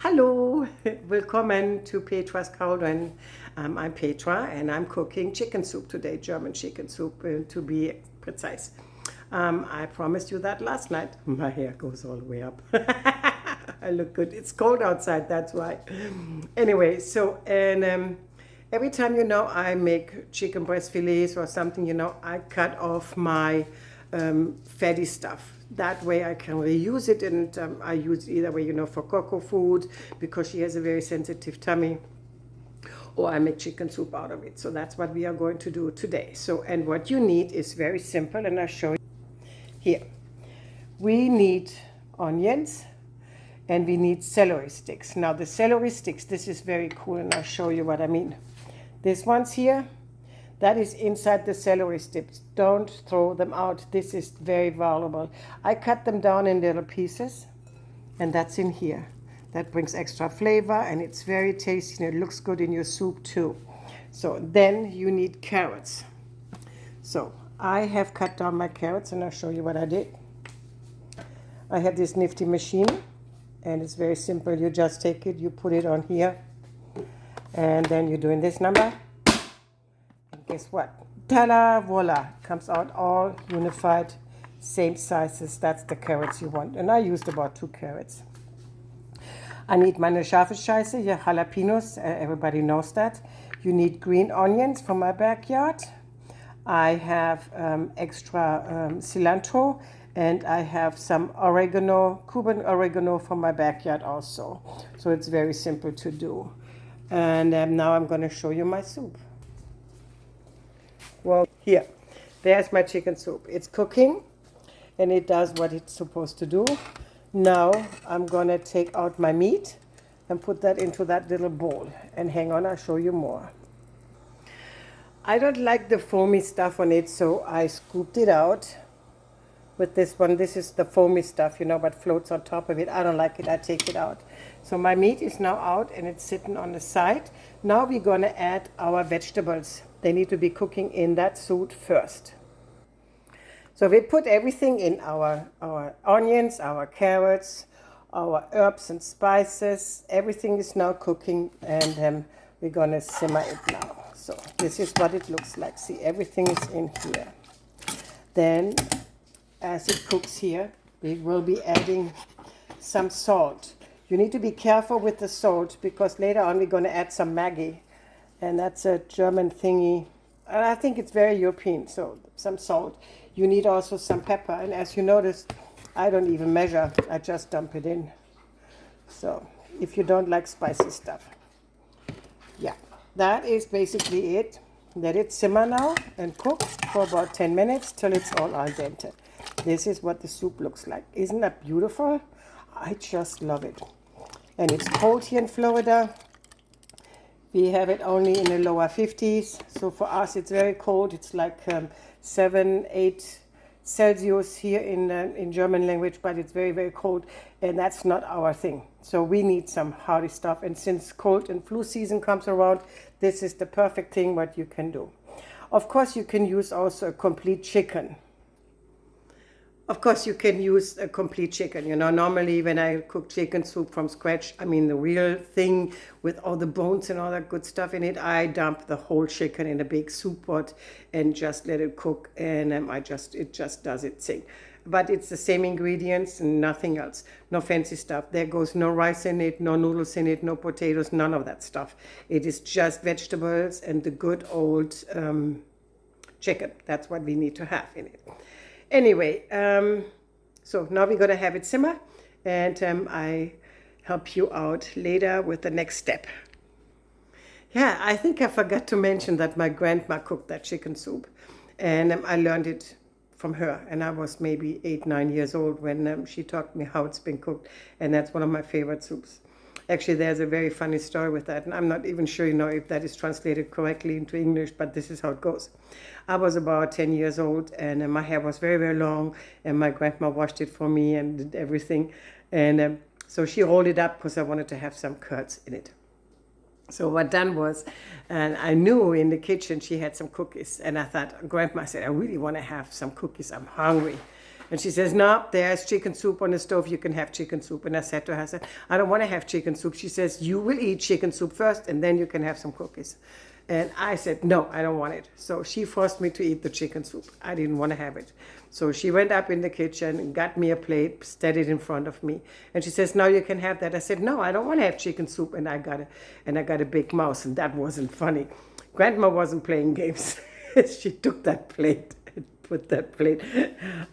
Hallo, willkommen to Petra's Cauldron. I'm Petra and I'm cooking chicken soup today, German chicken soup to be precise. I promised you that last night. My hair goes all the way up. I look good. It's cold outside, that's why. Anyway, every time, I make chicken breast fillets or something, I cut off my fatty stuff. That way I can reuse it, and I use it either way, for Coco food because she has a very sensitive tummy, or I make chicken soup out of it. So that's what we are going to do today. So, and what you need is very simple, and I'll show you here. We need onions and we need celery sticks. Now the celery sticks, this is very cool, and I'll show you what I mean. This one's here. That is inside the celery sticks. Don't throw them out. This is very valuable. I cut them down in little pieces, and that's in here. That brings extra flavor, and it's very tasty, and it looks good in your soup too. So then you need carrots. So I have cut down my carrots, and I'll show you what I did. I have this nifty machine, and it's very simple. You just take it, you put it on here, and then you're doing this number. Guess what? Ta-da, voila, comes out all unified, same sizes. That's the carrots you want. And I used about 2 carrots. I need meine scharfe scheisse, here jalapeños, everybody knows that. You need green onions from my backyard. I have extra cilantro, and I have some oregano, Cuban oregano from my backyard also. So it's very simple to do. And now I'm going to show you my soup. Well, here, there's my chicken soup. It's cooking, and it does what it's supposed to do. Now I'm going to take out my meat and put that into that little bowl. And hang on, I'll show you more. I don't like the foamy stuff on it, so I scooped it out with this one. This is the foamy stuff, what floats on top of it. I don't like it. I take it out. So my meat is now out, and it's sitting on the side. Now we're going to add our vegetables. They need to be cooking in that soup first. So we put everything in, our onions, our carrots, our herbs and spices. Everything is now cooking, and we're going to simmer it now. So this is what it looks like. See, everything is in here. Then, as it cooks here, we will be adding some salt. You need to be careful with the salt because later on we're going to add some Maggi. And that's a German thingy. And I think it's very European, so some salt. You need also some pepper. And as you notice, I don't even measure. I just dump it in. So if you don't like spicy stuff. Yeah, that is basically it. Let it simmer now and cook for about 10 minutes till it's all al dente. This is what the soup looks like. Isn't that beautiful? I just love it. And it's cold here in Florida. We have it only in the lower 50s. So for us, it's very cold. It's like 7, 8 Celsius here in German language, but it's very, very cold. And that's not our thing. So we need some hearty stuff. And since cold and flu season comes around, this is the perfect thing what you can do. Of course, you can use also a complete chicken. Of course, you can use a complete chicken. Normally when I cook chicken soup from scratch, I mean the real thing with all the bones and all that good stuff in it, I dump the whole chicken in a big soup pot and just let it cook, and it just does its thing. But it's the same ingredients and nothing else. No fancy stuff. There goes no rice in it, no noodles in it, no potatoes, none of that stuff. It is just vegetables and the good old chicken. That's what we need to have in it. Anyway, so now we're going to have it simmer, and I help you out later with the next step. Yeah, I think I forgot to mention that my grandma cooked that chicken soup, and I learned it from her, and I was maybe 8, 9 years old when she taught me how it's been cooked, and that's one of my favorite soups. Actually, there's a very funny story with that, and I'm not even sure, if that is translated correctly into English, but this is how it goes. I was about 10 years old, and my hair was very, very long, and my grandma washed it for me and did everything. And so she rolled it up because I wanted to have some curds in it. So what done was, and I knew in the kitchen she had some cookies, and I thought, Grandma said, I really want to have some cookies. I'm hungry. And she says, no, there's chicken soup on the stove. You can have chicken soup. And I said to her, I said, I don't want to have chicken soup. She says, you will eat chicken soup first and then you can have some cookies. And I said, no, I don't want it. So she forced me to eat the chicken soup. I didn't want to have it. So she went up in the kitchen and got me a plate, set it in front of me. And she says, now you can have that. I said, no, I don't want to have chicken soup. And I got a big mouth, and that wasn't funny. Grandma wasn't playing games. She took that plate and put that plate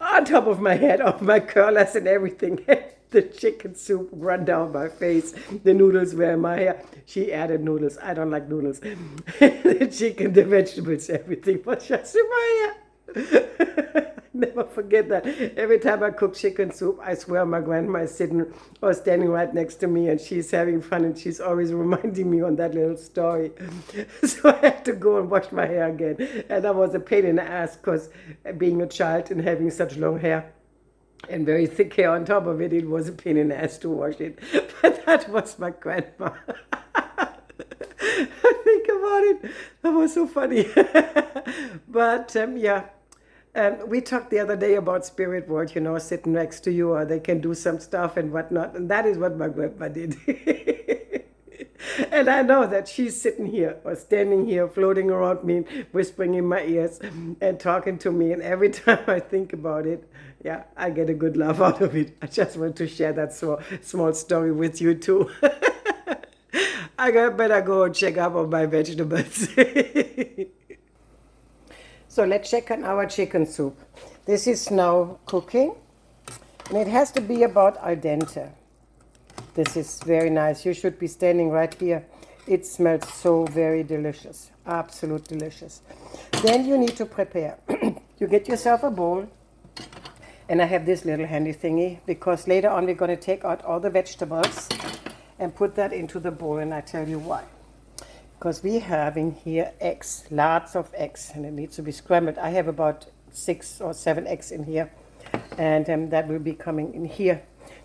on top of my head, of my curlers and everything. The chicken soup run down my face. The noodles were in my hair. She added noodles. I don't like noodles. The chicken, the vegetables, everything was just in my hair. Never forget that. Every time I cook chicken soup, I swear my grandma is sitting or standing right next to me and she's having fun and she's always reminding me on that little story. So I had to go and wash my hair again. And that was a pain in the ass because being a child and having such long hair and very thick hair on top of it, it was a pain in the ass to wash it. But that was my grandma. I think about it. That was so funny. But yeah. We talked the other day about spirit world, sitting next to you, or they can do some stuff and whatnot. And that is what my grandma did. And I know that she's sitting here or standing here, floating around me, whispering in my ears and talking to me. And every time I think about it, yeah, I get a good laugh out of it. I just want to share that small story with you too. I better go and check up on my vegetables. So let's check on our chicken soup. This is now cooking, and it has to be about al dente. This is very nice. You should be standing right here. It smells so very delicious, absolute delicious. Then you need to prepare. You get yourself a bowl, and I have this little handy thingy because later on we're going to take out all the vegetables and put that into the bowl, and I tell you why. Because we have in here eggs, lots of eggs, and it needs to be scrambled. I have about 6 or 7 eggs in here, and that will be coming in here.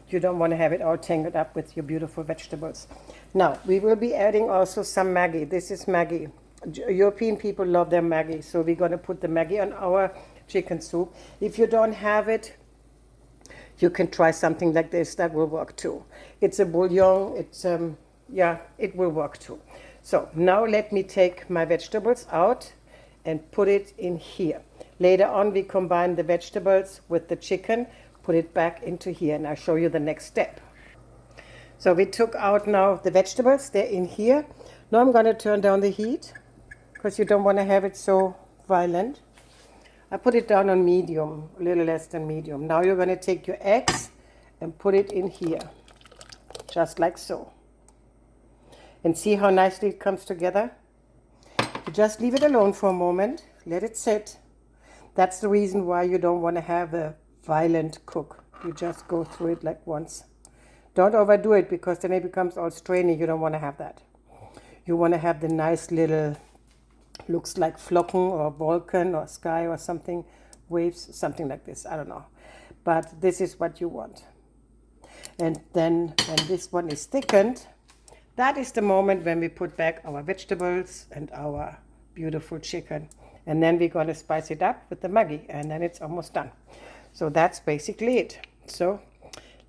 You don't want to have it all tangled up with your beautiful vegetables. Now, we will be adding also some Maggi. This is Maggi. European people love their Maggi, so we're going to put the Maggi on our chicken soup. If you don't have it, you can try something like this. That will work too. It's a bullion. It's, yeah, it will work too. So now let me take my vegetables out and put it in here. Later on we combine the vegetables with the chicken, put it back into here, and I'll show you the next step. So we took out now the vegetables, they're in here. Now I'm going to turn down the heat because you don't want to have it so violent. I put it down on medium, a little less than medium. Now you're going to take your eggs and put it in here, just like so. And see how nicely it comes together? You just leave it alone for a moment, let it sit. That's the reason why you don't want to have a violent cook. You just go through it like once. Don't overdo it because then it becomes all strainy. You don't want to have that. You want to have the nice little, looks like flocken or volcan or sky or something, waves, something like this. I don't know. But this is what you want. And then when this one is thickened, that is the moment when we put back our vegetables and our beautiful chicken. And then we're going to spice it up with the Maggi, and then it's almost done. So that's basically it. So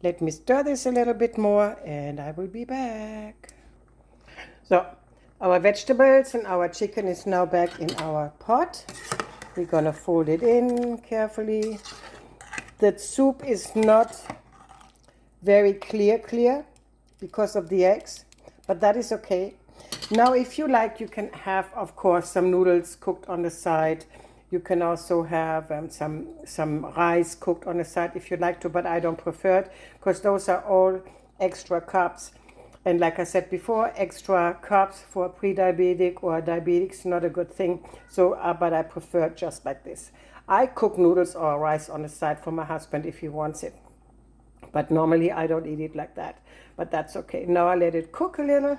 let me stir this a little bit more, and I will be back. So our vegetables and our chicken is now back in our pot. We're going to fold it in carefully. The soup is not very clear because of the eggs. But that is okay. Now, if you like, you can have, of course, some noodles cooked on the side. You can also have some rice cooked on the side if you like to, but I don't prefer it because those are all extra carbs. And like I said before, extra carbs for a pre-diabetic or a diabetic is not a good thing. So, but I prefer it just like this. I cook noodles or rice on the side for my husband if he wants it. But normally I don't eat it like that. But that's okay. Now I let it cook a little.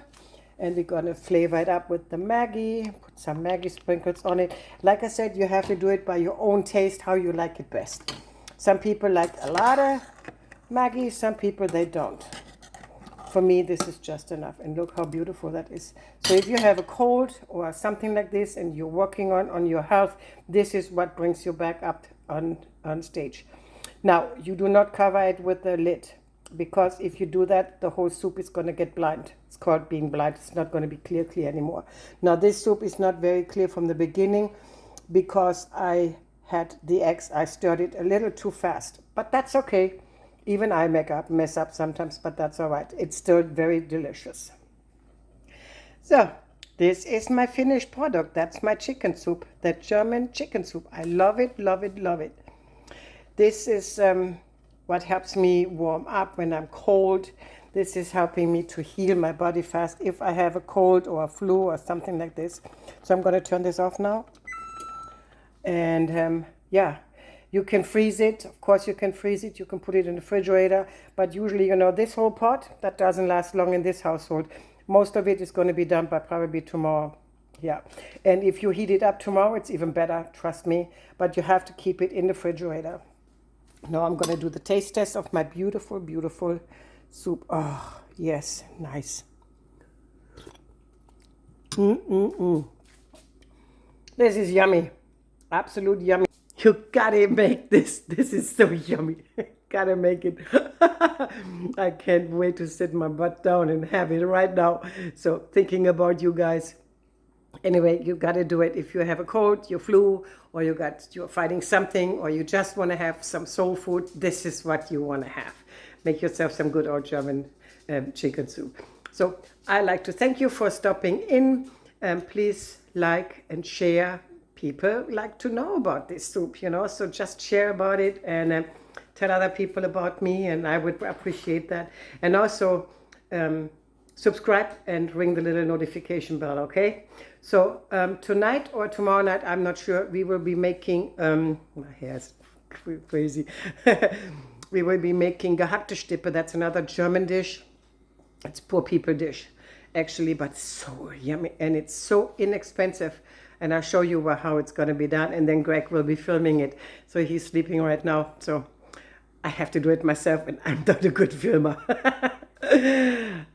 And we're going to flavor it up with the Maggi. Put some Maggi sprinkles on it. Like I said, you have to do it by your own taste, how you like it best. Some people like a lot of Maggi. Some people, they don't. For me, this is just enough. And look how beautiful that is. So if you have a cold or something like this and you're working on your health, this is what brings you back up on stage. Now, you do not cover it with the lid, because if you do that, the whole soup is going to get blind. It's called being blind. It's not going to be clear anymore. Now, this soup is not very clear from the beginning because I had the eggs. I stirred it a little too fast, but that's okay. Even I mess up sometimes, but that's all right. It's still very delicious. So, this is my finished product. That's my chicken soup, that German chicken soup. I love it, love it, love it. This is what helps me warm up when I'm cold. This is helping me to heal my body fast if I have a cold or a flu or something like this. So I'm going to turn this off now. And yeah, you can freeze it. Of course, you can freeze it. You can put it in the refrigerator. But usually, you know, this whole pot, that doesn't last long in this household. Most of it is going to be done by probably tomorrow. Yeah. And if you heat it up tomorrow, it's even better. Trust me. But you have to keep it in the refrigerator. Now I'm going to do the taste test of my beautiful, beautiful soup. Oh, yes. Nice. This is yummy. Absolute yummy. You gotta make this. This is so yummy. Gotta make it. I can't wait to sit my butt down and have it right now. So thinking about you guys. Anyway, you gotta do it if you have a cold, your flu, or you're fighting something, or you just want to have some soul food. This is what you want to have. Make yourself some good old German chicken soup. So I like to thank you for stopping in. Please like and share. People like to know about this soup, you know, so just share about it and tell other people about me, and I would appreciate that. And also subscribe and ring the little notification bell, okay? So tonight or tomorrow night, I'm not sure, we will be making, my hair is crazy. We will be making gehackte Stippe. That's another German dish. It's poor people dish, actually, but so yummy, and it's so inexpensive. And I'll show you how it's going to be done. And then Greg will be filming it. So he's sleeping right now. So I have to do it myself, and I'm not a good filmer.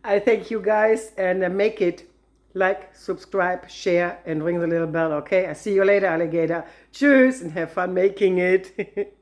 I thank you guys, and make it like, subscribe, share, and ring the little bell, okay? I see you later, alligator. Tschüss, and have fun making it.